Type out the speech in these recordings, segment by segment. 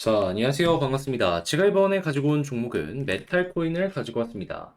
자, 안녕하세요. 반갑습니다. 제가 이번에 가지고 온 종목은 메탈 코인을 가지고 왔습니다.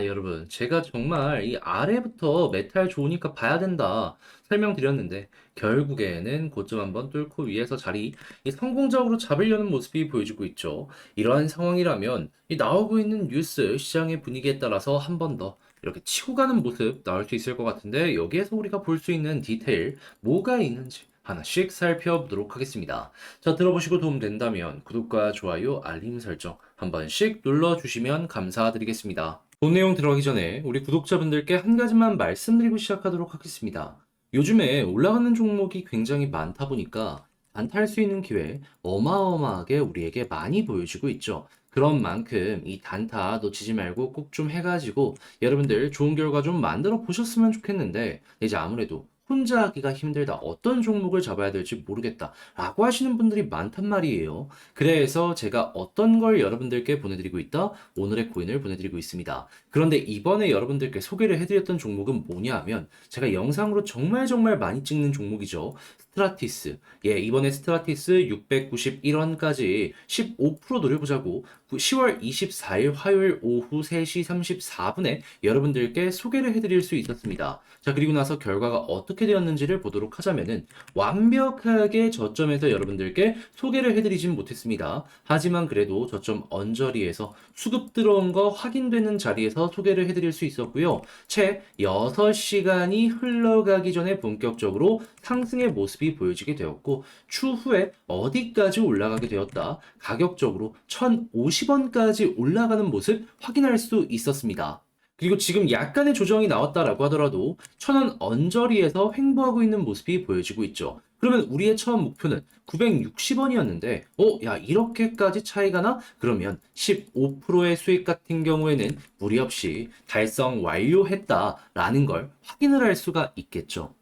여러분, 제가 정말 이 아래부터 메탈 좋으니까 봐야 된다 설명드렸는데, 결국에는 고점 한번 뚫고 위에서 자리 이 성공적으로 잡으려는 모습이 보여지고 있죠. 이러한 상황이라면 이 나오고 있는 뉴스, 시장의 분위기에 따라서 한 번 더 이렇게 치고 가는 모습 나올 수 있을 것 같은데, 여기에서 우리가 볼 수 있는 디테일, 뭐가 있는지 하나씩 살펴보도록 하겠습니다. 자, 들어보시고 도움 된다면 구독과 좋아요, 알림 설정 한 번씩 눌러주시면 감사드리겠습니다. 본 내용 들어가기 전에 우리 구독자분들께 한 가지만 말씀드리고 시작하도록 하겠습니다. 요즘에 올라가는 종목이 굉장히 많다 보니까 단타할 수 있는 기회 어마어마하게 우리에게 많이 보여주고 있죠. 그런 만큼 이 단타 놓치지 말고 꼭 좀 해가지고 여러분들 좋은 결과 좀 만들어 보셨으면 좋겠는데, 이제 아무래도 혼자 하기가 힘들다. 어떤 종목을 잡아야 될지 모르겠다. 라고 하시는 분들이 많단 말이에요. 그래서 제가 어떤 걸 여러분들께 보내드리고 있다? 오늘의 코인을 보내드리고 있습니다. 그런데 이번에 여러분들께 소개를 해드렸던 종목은 뭐냐 하면, 제가 영상으로 정말 많이 찍는 종목이죠. 스트라티스. 예, 이번에 스트라티스 691원까지 15% 노려보자고 10월 24일 화요일 오후 3시 34분에 여러분들께 소개를 해드릴 수 있었습니다. 자, 그리고 나서 결과가 어떻게 되었는지를 보도록 하자면은, 완벽하게 저점에서 여러분들께 소개를 해드리진 못했습니다. 하지만 그래도 저점 언저리에서 수급 들어온 거 확인되는 자리에서 소개를 해드릴 수 있었고요. 채 6시간이 흘러가기 전에 본격적으로 상승의 모습이 보여지게 되었고, 추후에 어디까지 올라가게 되었다. 가격적으로 1,050원까지 올라가는 모습 확인할 수 있었습니다. 그리고 지금 약간의 조정이 나왔다라고 하더라도 1,000원 언저리에서 횡보하고 있는 모습이 보여지고 있죠. 그러면 우리의 처음 목표는 960원이었는데, 야, 이렇게까지 차이가 나? 그러면 15%의 수익 같은 경우에는 무리 없이 달성 완료했다라는 걸 확인을 할 수가 있겠죠.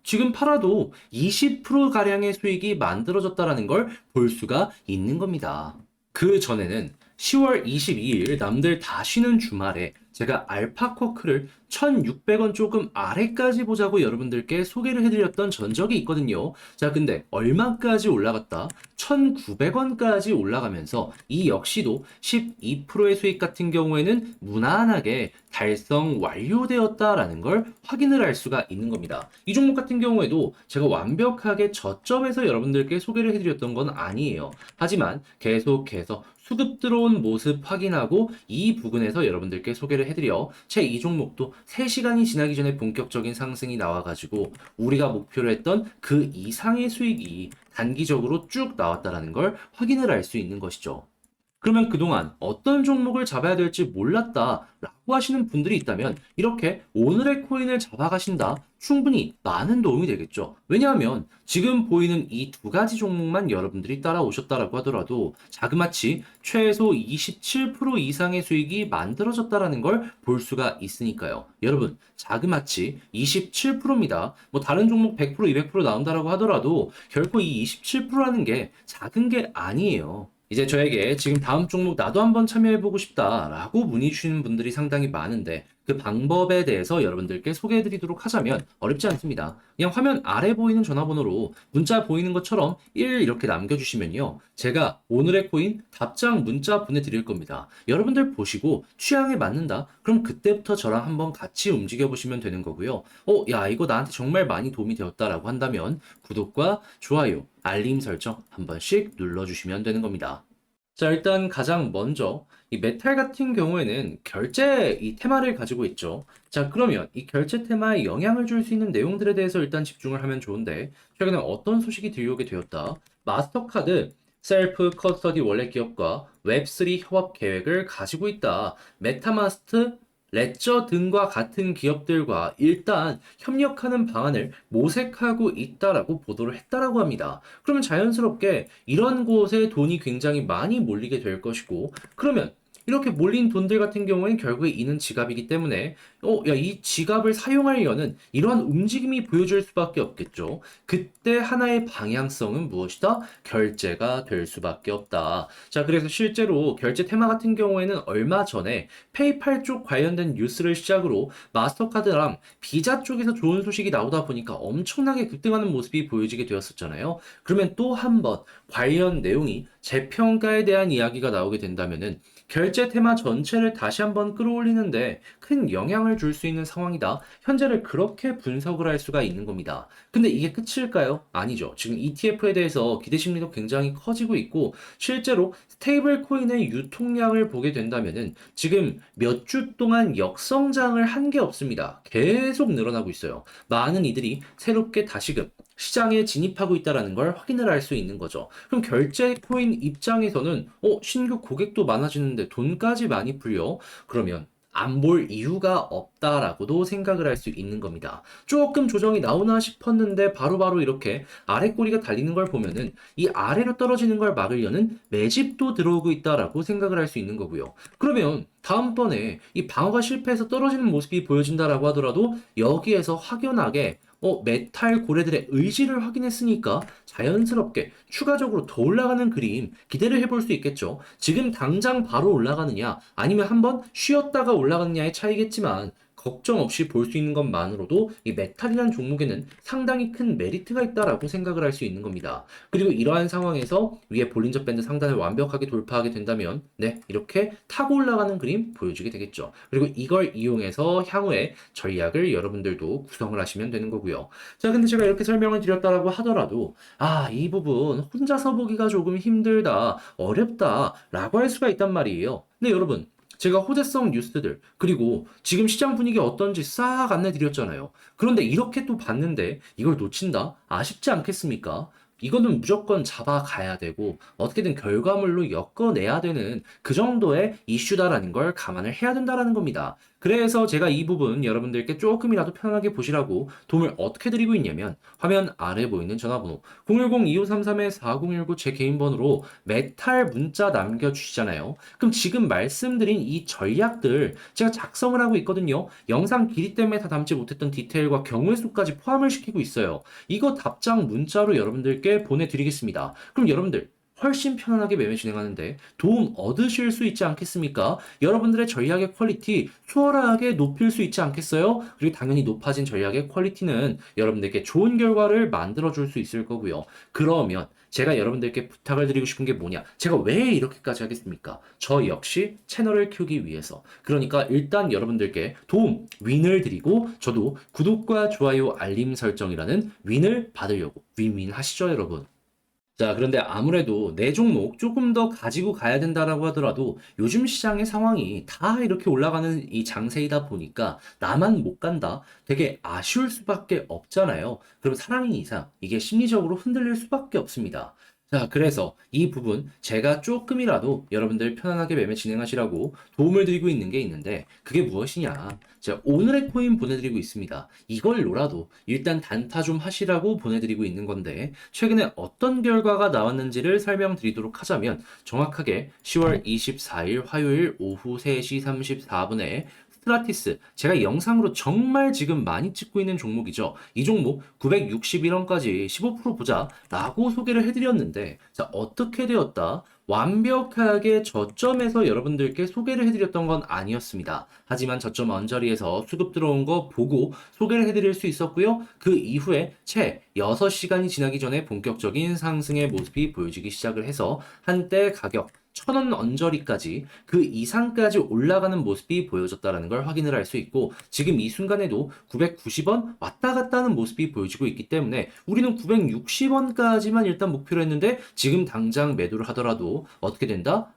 지금 팔아도 20%가량의 수익이 만들어졌다라는 걸 볼 수가 있는 겁니다. 그 전에는 10월 22일 남들 다 쉬는 주말에 제가 알파쿼크를 1,600원 조금 아래까지 보자고 여러분들께 소개를 해드렸던 전적이 있거든요. 자, 근데 얼마까지 올라갔다? 1,900원까지 올라가면서 이 역시도 12%의 수익 같은 경우에는 무난하게 달성 완료되었다라는 걸 확인을 할 수가 있는 겁니다. 이 종목 같은 경우에도 제가 완벽하게 저점에서 여러분들께 소개를 해드렸던 건 아니에요. 하지만 계속해서 수급 들어온 모습 확인하고 이 부분에서 여러분들께 소개를 해드려 채 이 종목도 3시간이 지나기 전에 본격적인 상승이 나와가지고 우리가 목표로 했던 그 이상의 수익이 단기적으로 쭉 나왔다는 걸 확인을 할 수 있는 것이죠. 그러면 그동안 어떤 종목을 잡아야 될지 몰랐다 라고 하시는 분들이 있다면, 이렇게 오늘의 코인을 잡아가신다 충분히 많은 도움이 되겠죠. 왜냐하면 지금 보이는 이 두 가지 종목만 여러분들이 따라오셨다라고 하더라도 자그마치 최소 27% 이상의 수익이 만들어졌다라는 걸 볼 수가 있으니까요. 여러분, 자그마치 27%입니다. 뭐 다른 종목 100%, 200% 나온다라고 하더라도 결코 이 27%라는 게 작은 게 아니에요. 이제 저에게 지금 다음 종목 나도 한번 참여해보고 싶다라고 문의 주시는 분들이 상당히 많은데, 그 방법에 대해서 여러분들께 소개해드리도록 하자면 어렵지 않습니다. 그냥 화면 아래 보이는 전화번호로 문자 보이는 것처럼 1 이렇게 남겨주시면요, 제가 오늘의 코인 답장 문자 보내드릴 겁니다. 여러분들 보시고 취향에 맞는다? 그럼 그때부터 저랑 한번 같이 움직여보시면 되는 거고요. 야, 이거 나한테 정말 많이 도움이 되었다라고 한다면 구독과 좋아요, 알림 설정 한 번씩 눌러주시면 되는 겁니다. 자, 일단 가장 먼저 이 메탈 같은 경우에는 결제 이 테마를 가지고 있죠. 자, 그러면 이 결제 테마에 영향을 줄 수 있는 내용들에 대해서 일단 집중을 하면 좋은데, 최근에 어떤 소식이 들려오게 되었다. 마스터카드 셀프 커스터디 원래 기업과 웹3 협업 계획을 가지고 있다. 메타마스트 레저 등과 같은 기업들과 일단 협력하는 방안을 모색하고 있다라고 보도를 했다라고 합니다. 그러면 자연스럽게 이런 곳에 돈이 굉장히 많이 몰리게 될 것이고, 그러면 이렇게 몰린 돈들 같은 경우에는 결국에 이는 지갑이기 때문에 야, 이 지갑을 사용하려는 이러한 움직임이 보여줄 수밖에 없겠죠. 그때 하나의 방향성은 무엇이다? 결제가 될 수밖에 없다. 자, 그래서 실제로 결제 테마 같은 경우에는 얼마 전에 페이팔 쪽 관련된 뉴스를 시작으로 마스터카드랑 비자 쪽에서 좋은 소식이 나오다 보니까 엄청나게 급등하는 모습이 보여지게 되었었잖아요. 그러면 또 한 번 관련 내용이 재평가에 대한 이야기가 나오게 된다면은 결제 테마 전체를 다시 한번 끌어올리는데 큰 영향을 줄 수 있는 상황이다. 현재를 그렇게 분석을 할 수가 있는 겁니다. 근데 이게 끝일까요? 아니죠. 지금 ETF에 대해서 기대 심리도 굉장히 커지고 있고 실제로 스테이블 코인의 유통량을 보게 된다면은 지금 몇 주 동안 역성장을 한 게 없습니다. 계속 늘어나고 있어요. 많은 이들이 새롭게 다시금 시장에 진입하고 있다는 걸 확인을 할 수 있는 거죠. 그럼 결제 코인 입장에서는 신규 고객도 많아지는데 돈까지 많이 풀려? 그러면 안 볼 이유가 없다라고도 생각을 할 수 있는 겁니다. 조금 조정이 나오나 싶었는데 바로바로 이렇게 아래 꼬리가 달리는 걸 보면은 이 아래로 떨어지는 걸 막으려는 매집도 들어오고 있다라고 생각을 할 수 있는 거고요. 그러면 다음번에 이 방어가 실패해서 떨어지는 모습이 보여진다라고 하더라도 여기에서 확연하게 메탈 고래들의 의지를 확인했으니까 자연스럽게 추가적으로 더 올라가는 그림 기대를 해볼 수 있겠죠. 지금 당장 바로 올라가느냐 아니면 한번 쉬었다가 올라가느냐의 차이겠지만 걱정 없이 볼 수 있는 것만으로도 이 메탈이라는 종목에는 상당히 큰 메리트가 있다라고 생각을 할 수 있는 겁니다. 그리고 이러한 상황에서 위에 볼린저 밴드 상단을 완벽하게 돌파하게 된다면 네, 이렇게 타고 올라가는 그림 보여주게 되겠죠. 그리고 이걸 이용해서 향후에 전략을 여러분들도 구성을 하시면 되는 거고요. 자, 근데 제가 이렇게 설명을 드렸다라고 하더라도 이 부분 혼자서 보기가 조금 힘들다, 어렵다라고 할 수가 있단 말이에요. 근데 여러분 제가 호재성 뉴스들, 그리고 지금 시장 분위기 어떤지 싹 안내 드렸잖아요. 그런데 이렇게 또 봤는데 이걸 놓친다? 아쉽지 않겠습니까? 이거는 무조건 잡아가야 되고 어떻게든 결과물로 엮어내야 되는 그 정도의 이슈다라는 걸 감안을 해야 된다라는 겁니다. 그래서 제가 이 부분 여러분들께 조금이라도 편하게 보시라고 도움을 어떻게 드리고 있냐면 화면 아래 보이는 전화번호 010-2533-4019 제 개인 번호로 메탈 문자 남겨주시잖아요. 그럼 지금 말씀드린 이 전략들 제가 작성을 하고 있거든요. 영상 길이 때문에 다 담지 못했던 디테일과 경우의 수까지 포함을 시키고 있어요. 이거 답장 문자로 여러분들께 보내드리겠습니다. 그럼 여러분들 훨씬 편안하게 매매 진행하는데 도움 얻으실 수 있지 않겠습니까? 여러분들의 전략의 퀄리티 수월하게 높일 수 있지 않겠어요? 그리고 당연히 높아진 전략의 퀄리티는 여러분들께 좋은 결과를 만들어 줄 수 있을 거고요. 그러면 제가 여러분들께 부탁을 드리고 싶은 게 뭐냐? 제가 왜 이렇게까지 하겠습니까? 저 역시 채널을 키우기 위해서. 그러니까 일단 여러분들께 도움, 윈을 드리고 저도 구독과 좋아요, 알림 설정이라는 윈을 받으려고 윈윈 하시죠, 여러분? 자, 그런데 아무래도 내 종목 조금 더 가지고 가야 된다라고 하더라도 요즘 시장의 상황이 다 이렇게 올라가는 이 장세이다 보니까 나만 못 간다. 되게 아쉬울 수밖에 없잖아요. 그럼 사람인 이상 이게 심리적으로 흔들릴 수밖에 없습니다. 자, 그래서 이 부분 제가 조금이라도 여러분들 편안하게 매매 진행하시라고 도움을 드리고 있는 게 있는데 그게 무엇이냐? 제가 오늘의 코인 보내드리고 있습니다. 이걸로라도 일단 단타 좀 하시라고 보내드리고 있는 건데 최근에 어떤 결과가 나왔는지를 설명드리도록 하자면 정확하게 10월 24일 화요일 오후 3시 34분에 스트라티스 제가 영상으로 정말 지금 많이 찍고 있는 종목이죠. 이 종목 961원까지 15% 보자 라고 소개를 해드렸는데 자 어떻게 되었다? 완벽하게 저점에서 여러분들께 소개를 해드렸던 건 아니었습니다. 하지만 저점 언저리에서 수급 들어온 거 보고 소개를 해드릴 수 있었고요. 그 이후에 채 6시간이 지나기 전에 본격적인 상승의 모습이 보여지기 시작을 해서 한때 가격 1,000원 언저리까지 그 이상까지 올라가는 모습이 보여졌다는 걸 확인을 할 수 있고 지금 이 순간에도 990원 왔다 갔다 하는 모습이 보여지고 있기 때문에 우리는 960원까지만 일단 목표로 했는데 지금 당장 매도를 하더라도 어떻게 된다?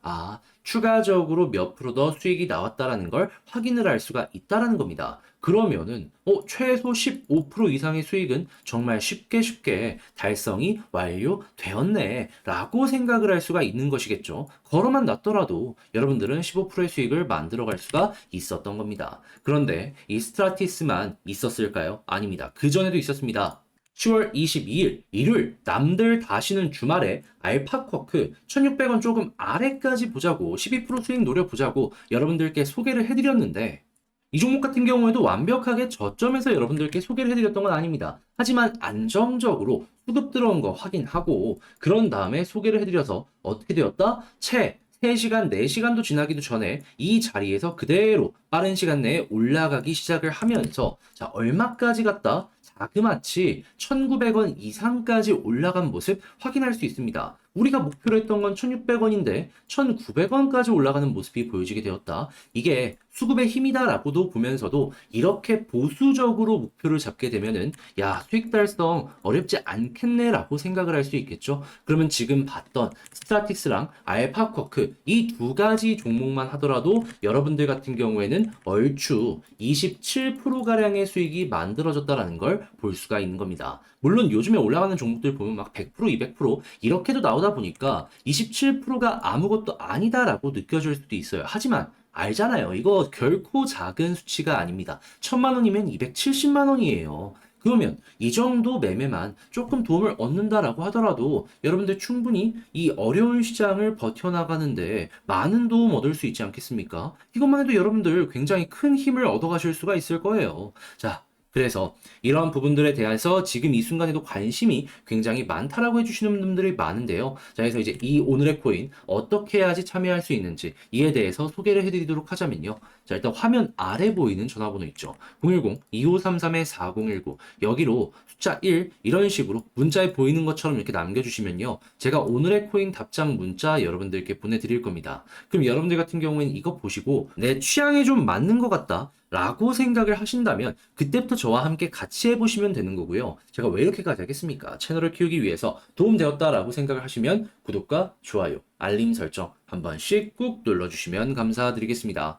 추가적으로 몇 프로 더 수익이 나왔다라는 걸 확인을 할 수가 있다라는 겁니다. 그러면은 최소 15% 이상의 수익은 정말 쉽게 달성이 완료되었네 라고 생각을 할 수가 있는 것이겠죠. 걸어만 놨더라도 여러분들은 15%의 수익을 만들어갈 수가 있었던 겁니다. 그런데 이 스트라티스만 있었을까요? 아닙니다. 그전에도 있었습니다. 10월 22일 일요일 남들 다 쉬는 주말에 알파쿼크 1600원 조금 아래까지 보자고 12% 수익 노려보자고 여러분들께 소개를 해드렸는데 이 종목 같은 경우에도 완벽하게 저점에서 여러분들께 소개를 해드렸던 건 아닙니다. 하지만 안정적으로 수급 들어온 거 확인하고 그런 다음에 소개를 해드려서 어떻게 되었다? 채 3시간, 4시간도 지나기도 전에 이 자리에서 그대로 빠른 시간 내에 올라가기 시작을 하면서 자 얼마까지 갔다? 자그마치 1,900원 이상까지 올라간 모습 확인할 수 있습니다. 우리가 목표로 했던 건 1,600원인데 1,900원까지 올라가는 모습이 보여지게 되었다. 이게 수급의 힘이다라고도 보면서도 이렇게 보수적으로 목표를 잡게 되면은 야, 수익 달성 어렵지 않겠네라고 생각을 할 수 있겠죠. 그러면 지금 봤던 스타틱스랑 알파쿼크 이 두 가지 종목만 하더라도 여러분들 같은 경우에는 얼추 27%가량의 수익이 만들어졌다라는 걸 볼 수가 있는 겁니다. 물론 요즘에 올라가는 종목들 보면 막 100%, 200% 이렇게도 나오다 보니까 27%가 아무것도 아니다라고 느껴질 수도 있어요. 하지만 알잖아요. 이거 결코 작은 수치가 아닙니다. 1,000만 원이면 270만 원이에요. 그러면 이 정도 매매만 조금 도움을 얻는다라고 하더라도 여러분들 충분히 이 어려운 시장을 버텨나가는데 많은 도움 얻을 수 있지 않겠습니까? 이것만 해도 여러분들 굉장히 큰 힘을 얻어가실 수가 있을 거예요. 자, 그래서 이런 부분들에 대해서 지금 이 순간에도 관심이 굉장히 많다라고 해주시는 분들이 많은데요. 자, 그래서 이제 이 오늘의 코인 어떻게 해야지 참여할 수 있는지 이에 대해서 소개를 해드리도록 하자면요. 자, 일단 화면 아래 보이는 전화번호 있죠. 010-2533-4019 여기로 숫자 1 이런 식으로 문자에 보이는 것처럼 이렇게 남겨주시면요. 제가 오늘의 코인 답장 문자 여러분들께 보내드릴 겁니다. 그럼 여러분들 같은 경우에는 이거 보시고 내 취향에 좀 맞는 것 같다. 라고 생각을 하신다면 그때부터 저와 함께 같이 해보시면 되는 거고요. 제가 왜 이렇게까지 하겠습니까? 채널을 키우기 위해서 도움되었다라고 생각을 하시면 구독과 좋아요, 알림 설정 한 번씩 꾹 눌러주시면 감사드리겠습니다.